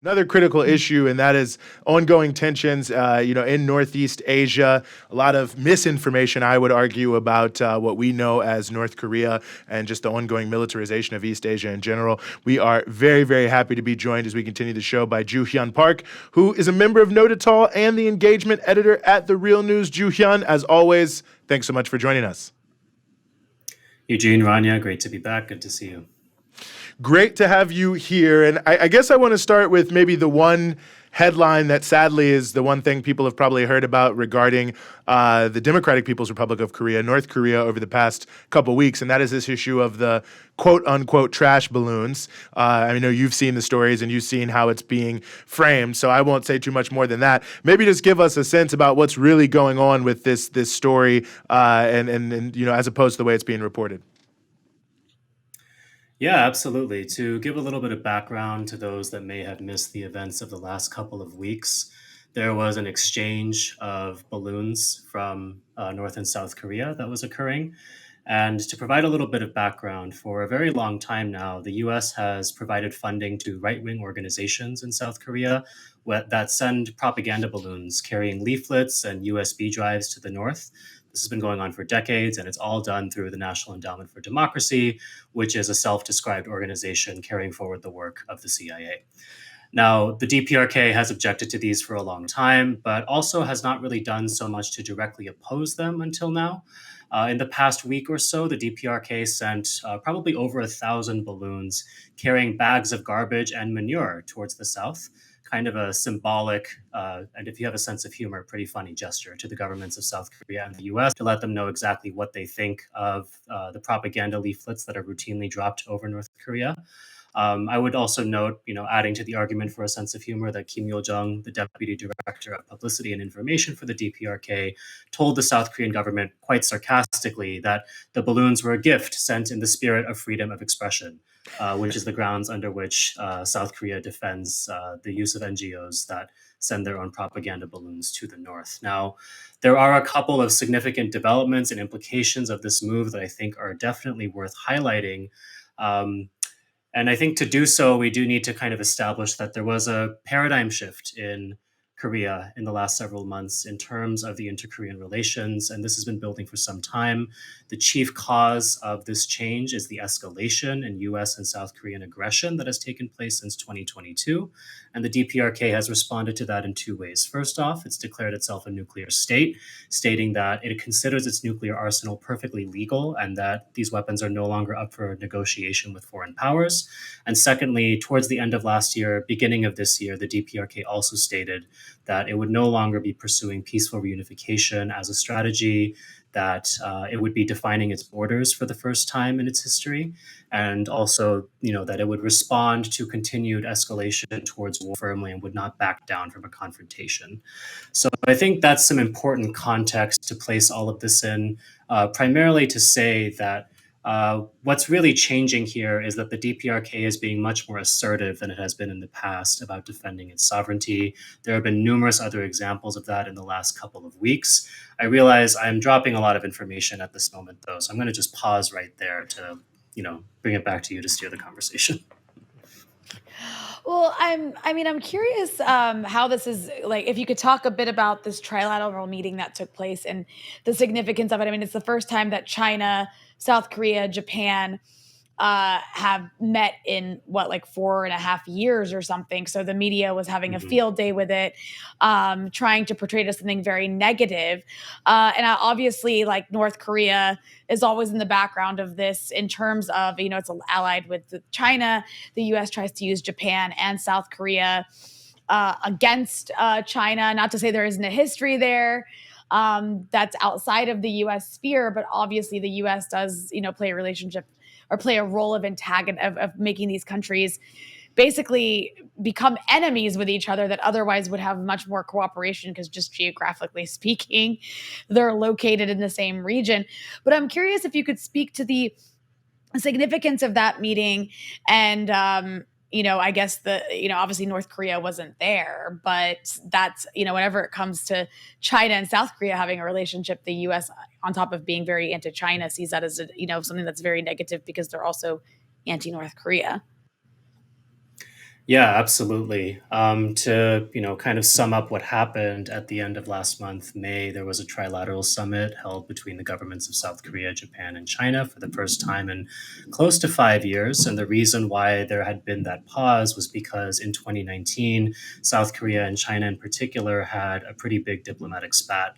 Another critical issue, and that is ongoing tensions, in Northeast Asia. A lot of misinformation, I would argue, about what we know as North Korea and just the ongoing militarization of East Asia in general. We are very, very happy to be joined as we continue the show by Ju-Hyun Park, who is a member of Nodutdol and the Engagement Editor at The Real News. Ju-Hyun, as always, thanks so much for joining us. Eugene, Rania, great to be back. Good to see you. Great to have you here. And I guess I want to start with maybe the one headline that sadly is the one thing people have probably heard about regarding the Democratic People's Republic of Korea, North Korea, over the past couple weeks, and that is this issue of the quote-unquote trash balloons. I know you've seen the stories and you've seen how it's being framed, so I won't say too much more than that. Maybe just give us a sense about what's really going on with this story, and as opposed to the way it's being reported. Yeah, absolutely. To give a little bit of background to those that may have missed the events of the last couple of weeks, there was an exchange of balloons from North and South Korea that was occurring. And to provide a little bit of background, for a very long time now, the US has provided funding to right wing organizations in South Korea that send propaganda balloons carrying leaflets and USB drives to the North. This has been going on for decades, and it's all done through the National Endowment for Democracy, which is a self described organization carrying forward the work of the CIA. Now, the DPRK has objected to these for a long time, but also has not really done so much to directly oppose them until now. In the past week or so, the DPRK sent probably over 1,000 balloons carrying bags of garbage and manure towards the south, kind of a symbolic, and if you have a sense of humor, pretty funny gesture to the governments of South Korea and the US to let them know exactly what they think of the propaganda leaflets that are routinely dropped over North Korea. I would also note, adding to the argument for a sense of humor, that Kim Yo-jung, the deputy director of publicity and information for the DPRK, told the South Korean government quite sarcastically that the balloons were a gift sent in the spirit of freedom of expression, which is the grounds under which South Korea defends the use of NGOs that send their own propaganda balloons to the North. Now, there are a couple of significant developments and implications of this move that I think are definitely worth highlighting. And I think to do so, we do need to kind of establish that there was a paradigm shift in Korea in the last several months in terms of the inter-Korean relations, and this has been building for some time. The chief cause of this change is the escalation in US and South Korean aggression that has taken place since 2022, and the DPRK has responded to that in two ways. First off, it's declared itself a nuclear state, stating that it considers its nuclear arsenal perfectly legal and that these weapons are no longer up for negotiation with foreign powers. And secondly, towards the end of last year, beginning of this year, the DPRK also stated that it would no longer be pursuing peaceful reunification as a strategy, that it would be defining its borders for the first time in its history, and also, that it would respond to continued escalation towards war firmly and would not back down from a confrontation. So I think that's some important context to place all of this in, primarily to say that what's really changing here is that the DPRK is being much more assertive than it has been in the past about defending its sovereignty. There have been numerous other examples of that in the last couple of weeks. I realize I'm dropping a lot of information at this moment, though, so I'm going to just pause right there to, bring it back to you to steer the conversation. Well, I'm curious how this is, like, if you could talk a bit about this trilateral meeting that took place and the significance of it. I mean, it's the first time that China, South Korea, Japan have met in like 4.5 years or something. So the media was having a field day with it, trying to portray it as something very negative. And obviously, like, North Korea is always in the background of this in terms of, it's allied with China. The US tries to use Japan and South Korea against China. Not to say there isn't a history there that's outside of the US sphere, but obviously the US does, play a relationship or play a role of of making these countries basically become enemies with each other that otherwise would have much more cooperation because just geographically speaking, they're located in the same region. But I'm curious if you could speak to the significance of that meeting and, I guess obviously North Korea wasn't there, but that's, whenever it comes to China and South Korea having a relationship, the US, on top of being very anti-China, sees that as, something that's very negative because they're also anti-North Korea. Yeah, absolutely. To kind of sum up what happened at the end of last month, May, there was a trilateral summit held between the governments of South Korea, Japan, and China for the first time in close to 5 years. And the reason why there had been that pause was because in 2019, South Korea and China in particular had a pretty big diplomatic spat.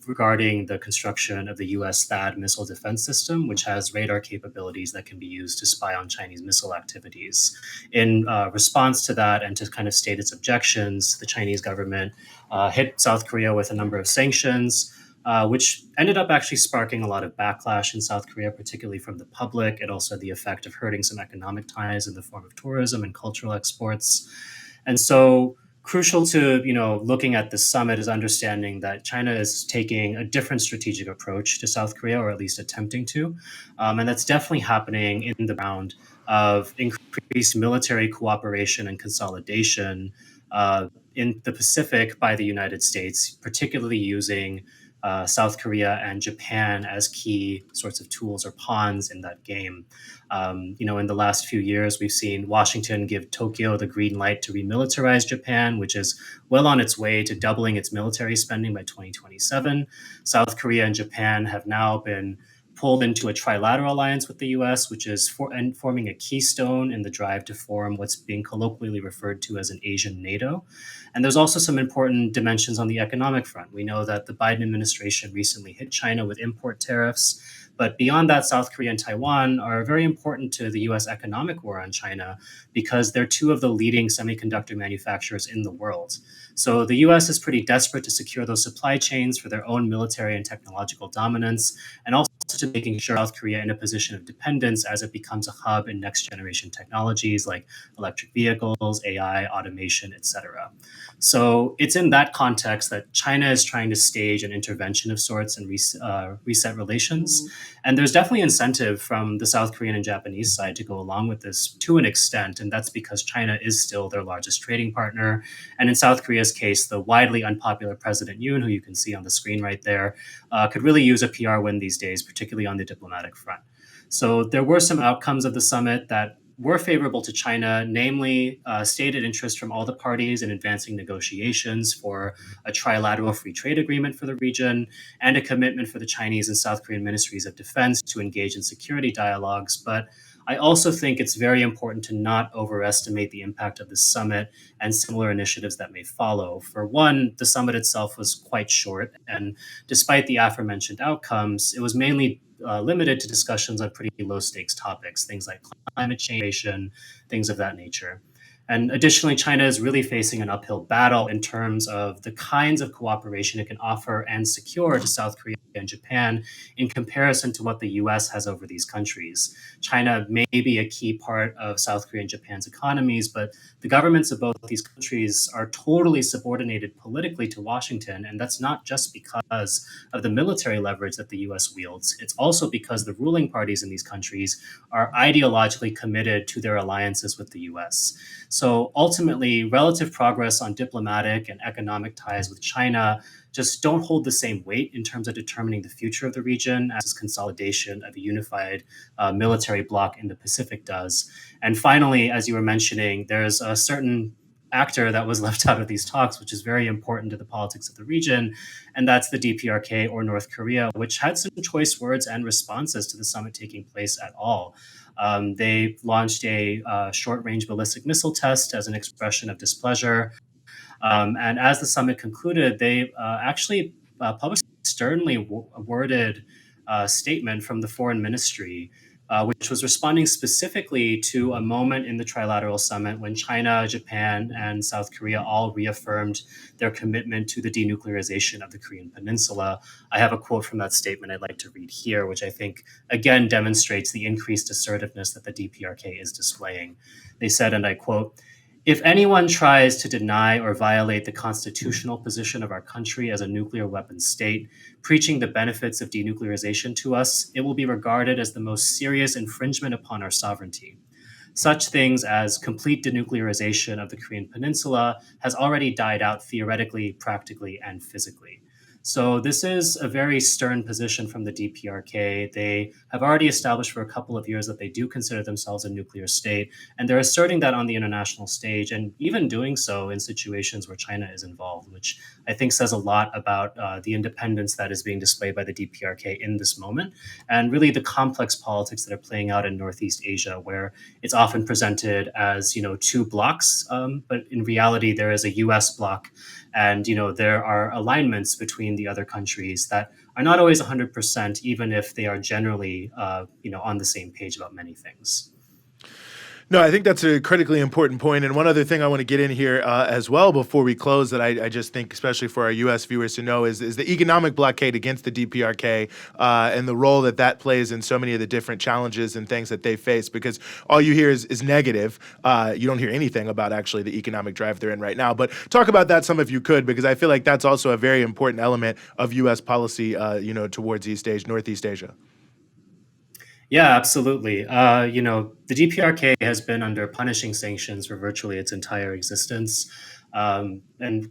Regarding the construction of the US THAAD missile defense system, which has radar capabilities that can be used to spy on Chinese missile activities. In response to that and to kind of state its objections, the Chinese government hit South Korea with a number of sanctions. Which ended up actually sparking a lot of backlash in South Korea, particularly from the public. It also had the effect of hurting some economic ties in the form of tourism and cultural exports. And so, crucial to looking at this summit is understanding that China is taking a different strategic approach to South Korea, or at least attempting to, and that's definitely happening in the round of increased military cooperation and consolidation in the Pacific by the United States, particularly using South Korea and Japan as key sorts of tools or pawns in that game. In the last few years, we've seen Washington give Tokyo the green light to remilitarize Japan, which is well on its way to doubling its military spending by 2027. South Korea and Japan have now been pulled into a trilateral alliance with the US, which is forming a keystone in the drive to form what's being colloquially referred to as an Asian NATO. And there's also some important dimensions on the economic front. We know that the Biden administration recently hit China with import tariffs. But beyond that, South Korea and Taiwan are very important to the US economic war on China because they're two of the leading semiconductor manufacturers in the world. So the US is pretty desperate to secure those supply chains for their own military and technological dominance, and also to making sure South Korea in a position of dependence as it becomes a hub in next generation technologies like electric vehicles, AI, automation, etc. So it's in that context that China is trying to stage an intervention of sorts and reset relations. And there's definitely incentive from the South Korean and Japanese side to go along with this to an extent. And that's because China is still their largest trading partner. And in South Korea's case, the widely unpopular President Yoon, who you can see on the screen right there, could really use a PR win these days, particularly on the diplomatic front. So there were some outcomes of the summit that were favorable to China, namely stated interest from all the parties in advancing negotiations for a trilateral free trade agreement for the region, and a commitment for the Chinese and South Korean ministries of defense to engage in security dialogues. But I also think it's very important to not overestimate the impact of this summit and similar initiatives that may follow. For one, the summit itself was quite short, and despite the aforementioned outcomes, it was mainly limited to discussions on pretty low stakes topics, things like climate change, things of that nature. And additionally, China is really facing an uphill battle in terms of the kinds of cooperation it can offer and secure to South Korea and Japan in comparison to what the US has over these countries. China may be a key part of South Korea and Japan's economies, but the governments of both these countries are totally subordinated politically to Washington. And that's not just because of the military leverage that the US wields, it's also because the ruling parties in these countries are ideologically committed to their alliances with the US. So ultimately, relative progress on diplomatic and economic ties with China just don't hold the same weight in terms of determining the future of the region as consolidation of a unified military bloc in the Pacific does. And finally, as you were mentioning, there's a certain actor that was left out of these talks, which is very important to the politics of the region, and that's the DPRK, or North Korea, which had some choice words and responses to the summit taking place at all. They launched a short-range ballistic missile test as an expression of displeasure. And as the summit concluded, they actually published a sternly worded statement from the foreign ministry, which was responding specifically to a moment in the Trilateral Summit when China, Japan, and South Korea all reaffirmed their commitment to the denuclearization of the Korean Peninsula. I have a quote from that statement I'd like to read here, which I think again demonstrates the increased assertiveness that the DPRK is displaying. They said, and I quote, "If anyone tries to deny or violate the constitutional position of our country as a nuclear weapons state, preaching the benefits of denuclearization to us, it will be regarded as the most serious infringement upon our sovereignty. Such things as complete denuclearization of the Korean Peninsula has already died out theoretically, practically, and physically." So this is a very stern position from the DPRK. They have already established for a couple of years that they do consider themselves a nuclear state, and they're asserting that on the international stage, and even doing so in situations where China is involved, which I think says a lot about the independence that is being displayed by the DPRK in this moment, and really the complex politics that are playing out in Northeast Asia, where it's often presented as two blocks, but in reality there is a U.S. bloc, and there are alignments between the other countries that are not always 100%, even if they are generally on the same page about many things. No, I think that's a critically important point. And one other thing I want to get in here as well before we close that I just think, especially for our U.S. viewers to know, is the economic blockade against the DPRK and the role that that plays in so many of the different challenges and things that they face. Because all you hear is negative. You don't hear anything about actually the economic drive they're in right now. But talk about that some if you could, because I feel like that's also a very important element of U.S. policy, towards Northeast Asia. Yeah, absolutely. The DPRK has been under punishing sanctions for virtually its entire existence. And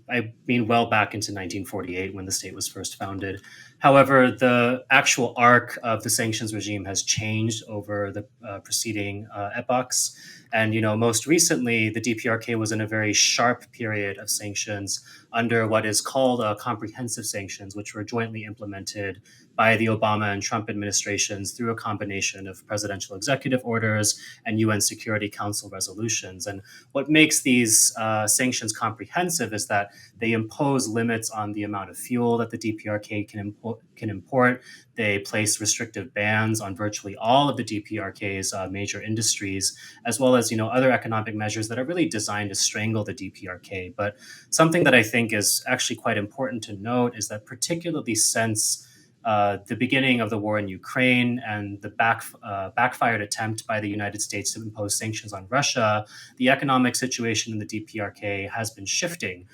I mean, well back into 1948 when the state was first founded. However, the actual arc of the sanctions regime has changed over the preceding epochs. And, most recently, the DPRK was in a very sharp period of sanctions under what is called comprehensive sanctions, which were jointly implemented by the Obama and Trump administrations through a combination of presidential executive orders and UN Security Council resolutions. And what makes these sanctions comprehensive is that they impose limits on the amount of fuel that the DPRK can import. They place restrictive bans on virtually all of the DPRK's major industries, as well as other economic measures that are really designed to strangle the DPRK. But something that I think is actually quite important to note is that particularly since the beginning of the war in Ukraine and the backfired attempt by the United States to impose sanctions on Russia, the economic situation in the DPRK has been shifting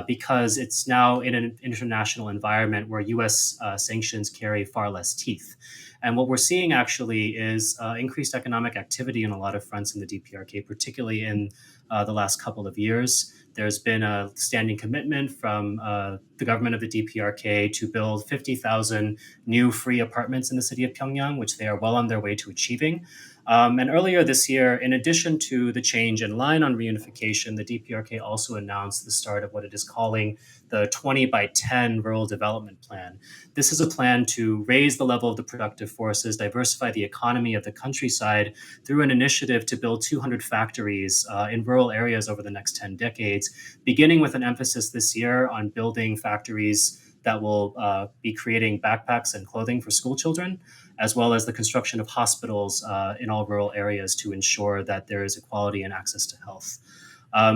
because it's now in an international environment where U.S. Sanctions carry far less teeth. And what we're seeing actually is increased economic activity in a lot of fronts in the DPRK, particularly in the last couple of years. There's been a standing commitment from the government of the DPRK to build 50,000 new free apartments in the city of Pyongyang, which they are well on their way to achieving. And earlier this year, in addition to the change in line on reunification, the DPRK also announced the start of what it is calling the 20 by 10 Rural Development Plan. This is a plan to raise the level of the productive forces, diversify the economy of the countryside through an initiative to build 200 factories in rural areas over the next 10 decades, beginning with an emphasis this year on building factories that will be creating backpacks and clothing for school children, as well as the construction of hospitals in all rural areas to ensure that there is equality and access to health.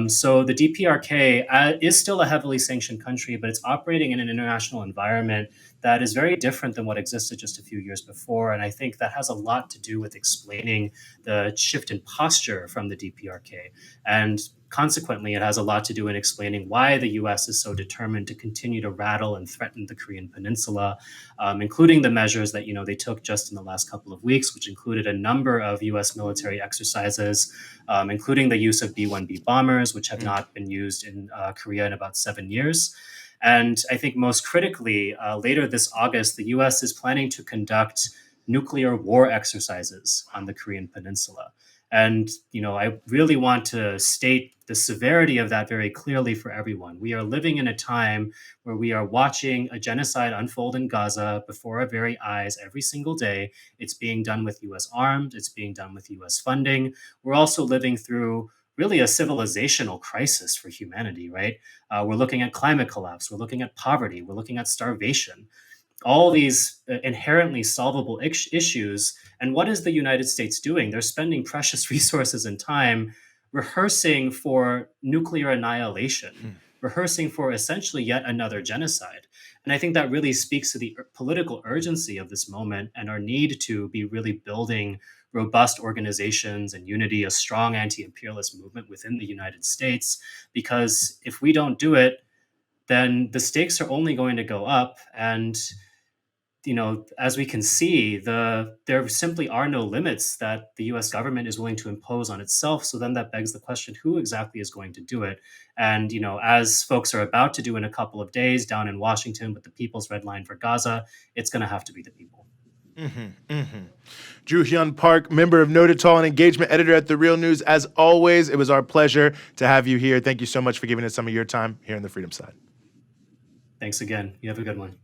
So the DPRK is still a heavily sanctioned country, but it's operating in an international environment that is very different than what existed just a few years before. And I think that has a lot to do with explaining the shift in posture from the DPRK. And consequently, it has a lot to do in explaining why the U.S. is so determined to continue to rattle and threaten the Korean Peninsula, including the measures that they took just in the last couple of weeks, which included a number of U.S. military exercises, including the use of B-1B bombers, which have not been used in Korea in about 7 years. And I think most critically, later this August, the U.S. is planning to conduct nuclear war exercises on the Korean Peninsula. And, I really want to state the severity of that very clearly for everyone. We are living in a time where we are watching a genocide unfold in Gaza before our very eyes every single day. It's being done with U.S. arms. It's being done with U.S. funding. We're also living through really a civilizational crisis for humanity, right? We're looking at climate collapse. We're looking at poverty. We're looking at starvation. All these inherently solvable issues. And what is the United States doing? They're spending precious resources and time rehearsing for nuclear annihilation, rehearsing for essentially yet another genocide. And I think that really speaks to the political urgency of this moment and our need to be really building robust organizations and unity, a strong anti-imperialist movement within the United States. Because if we don't do it, then the stakes are only going to go up. And as we can see, there simply are no limits that the US government is willing to impose on itself. So then that begs the question, who exactly is going to do it? And, as folks are about to do in a couple of days down in Washington with the People's Red Line for Gaza, it's going to have to be the people. Ju-Hyun Park, member of Nodutdol and Engagement Editor at The Real News. As always, it was our pleasure to have you here. Thank you so much for giving us some of your time here on the Freedom Side. Thanks again. You have a good one.